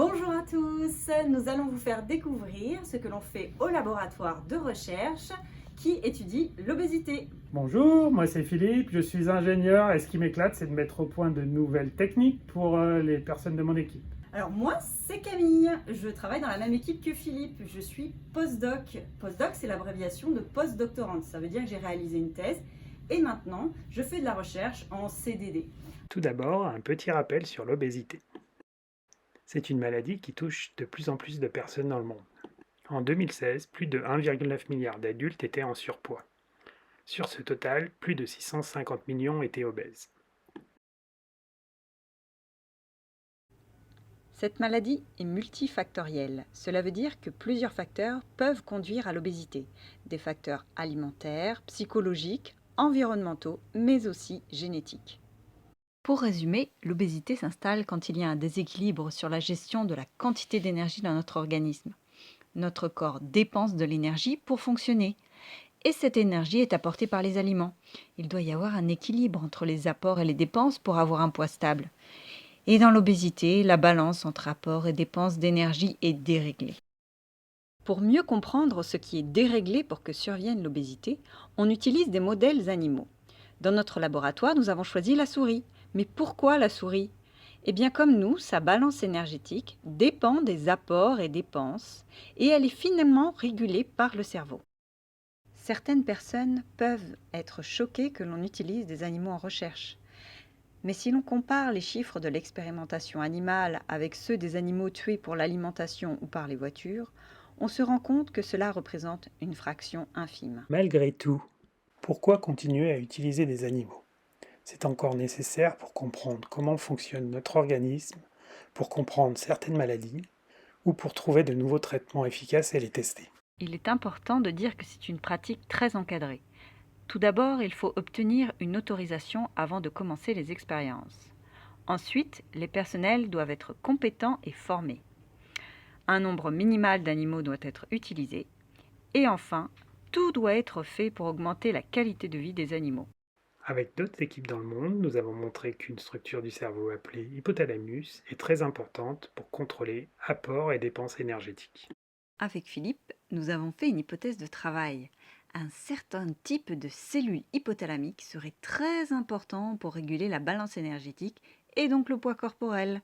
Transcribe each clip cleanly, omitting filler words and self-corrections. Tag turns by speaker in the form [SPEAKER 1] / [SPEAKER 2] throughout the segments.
[SPEAKER 1] Bonjour à tous, nous allons vous faire découvrir ce que l'on fait au laboratoire de recherche qui étudie l'obésité.
[SPEAKER 2] Bonjour, moi c'est Philippe, je suis ingénieur et ce qui m'éclate c'est de mettre au point de nouvelles techniques pour les personnes de mon équipe.
[SPEAKER 1] Alors moi c'est Camille, je travaille dans la même équipe que Philippe, je suis postdoc. Postdoc c'est l'abréviation de postdoctorante, ça veut dire que j'ai réalisé une thèse et maintenant je fais de la recherche en CDD.
[SPEAKER 2] Tout d'abord, un petit rappel sur l'obésité. C'est une maladie qui touche de plus en plus de personnes dans le monde. En 2016, plus de 1,9 milliard d'adultes étaient en surpoids. Sur ce total, plus de 650 millions étaient obèses.
[SPEAKER 3] Cette maladie est multifactorielle. Cela veut dire que plusieurs facteurs peuvent conduire à l'obésité. Des facteurs alimentaires, psychologiques, environnementaux, mais aussi génétiques. Pour résumer, l'obésité s'installe quand il y a un déséquilibre sur la gestion de la quantité d'énergie dans notre organisme. Notre corps dépense de l'énergie pour fonctionner. Et cette énergie est apportée par les aliments. Il doit y avoir un équilibre entre les apports et les dépenses pour avoir un poids stable. Et dans l'obésité, la balance entre apports et dépenses d'énergie est déréglée. Pour mieux comprendre ce qui est déréglé pour que survienne l'obésité, on utilise des modèles animaux. Dans notre laboratoire, nous avons choisi la souris. Mais pourquoi la souris ? Eh bien, comme nous, sa balance énergétique dépend des apports et dépenses, et elle est finalement régulée par le cerveau. Certaines personnes peuvent être choquées que l'on utilise des animaux en recherche. Mais si l'on compare les chiffres de l'expérimentation animale avec ceux des animaux tués pour l'alimentation ou par les voitures, on se rend compte que cela représente une fraction infime.
[SPEAKER 2] Malgré tout, pourquoi continuer à utiliser des animaux ? C'est encore nécessaire pour comprendre comment fonctionne notre organisme, pour comprendre certaines maladies ou pour trouver de nouveaux traitements efficaces et les tester.
[SPEAKER 3] Il est important de dire que c'est une pratique très encadrée. Tout d'abord, il faut obtenir une autorisation avant de commencer les expériences. Ensuite, les personnels doivent être compétents et formés. Un nombre minimal d'animaux doit être utilisé. Et enfin, tout doit être fait pour augmenter la qualité de vie des animaux.
[SPEAKER 2] Avec d'autres équipes dans le monde, nous avons montré qu'une structure du cerveau appelée hypothalamus est très importante pour contrôler apports et dépenses énergétiques.
[SPEAKER 3] Avec Philippe, nous avons fait une hypothèse de travail. Un certain type de cellules hypothalamiques serait très important pour réguler la balance énergétique et donc le poids corporel.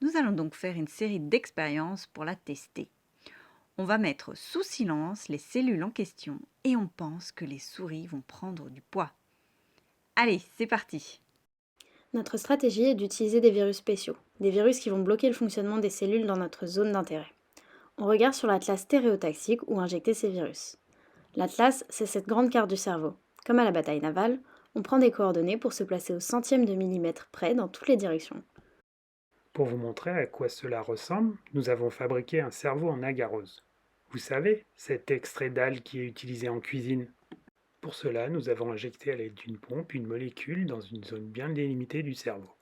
[SPEAKER 3] Nous allons donc faire une série d'expériences pour la tester. On va mettre sous silence les cellules en question et on pense que les souris vont prendre du poids. Allez, c'est parti!
[SPEAKER 4] Notre stratégie est d'utiliser des virus spéciaux, des virus qui vont bloquer le fonctionnement des cellules dans notre zone d'intérêt. On regarde sur l'atlas stéréotaxique où injecter ces virus. L'atlas, c'est cette grande carte du cerveau. Comme à la bataille navale, on prend des coordonnées pour se placer au centième de millimètre près dans toutes les directions.
[SPEAKER 2] Pour vous montrer à quoi cela ressemble, nous avons fabriqué un cerveau en agarose. Vous savez, cet extrait d'algue qui est utilisé en cuisine. Pour cela, nous avons injecté à l'aide d'une pompe une molécule dans une zone bien délimitée du cerveau.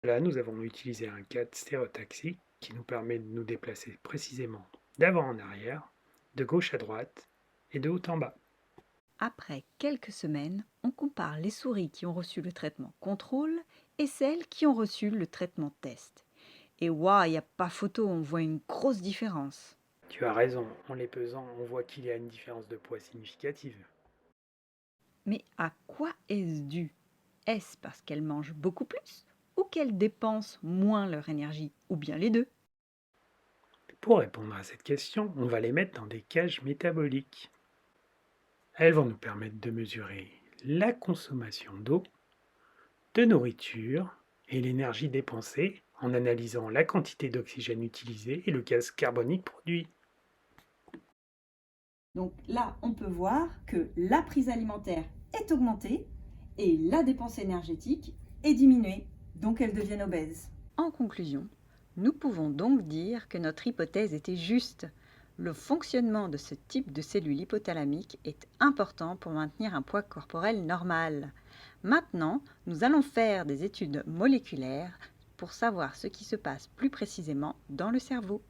[SPEAKER 2] Là, nous avons utilisé un cadre stéréotaxique qui nous permet de nous déplacer précisément d'avant en arrière, de gauche à droite et de haut en bas.
[SPEAKER 3] Après quelques semaines, on compare les souris qui ont reçu le traitement contrôle et celles qui ont reçu le traitement test. Et waouh, il n'y a pas photo, on voit une grosse différence.
[SPEAKER 2] Tu as raison, en les pesant, on voit qu'il y a une différence de poids significative.
[SPEAKER 3] Mais à quoi est-ce dû ? Est-ce parce qu'elles mangent beaucoup plus ou qu'elles dépensent moins leur énergie, ou bien les deux ?
[SPEAKER 2] Pour répondre à cette question, on va les mettre dans des cages métaboliques. Elles vont nous permettre de mesurer la consommation d'eau, de nourriture et l'énergie dépensée en analysant la quantité d'oxygène utilisée et le gaz carbonique produit.
[SPEAKER 1] Donc là, on peut voir que la prise alimentaire est augmentée et la dépense énergétique est diminuée, donc elles deviennent obèses.
[SPEAKER 3] En conclusion, nous pouvons donc dire que notre hypothèse était juste. Le fonctionnement de ce type de cellules hypothalamiques est important pour maintenir un poids corporel normal. Maintenant, nous allons faire des études moléculaires pour savoir ce qui se passe plus précisément dans le cerveau.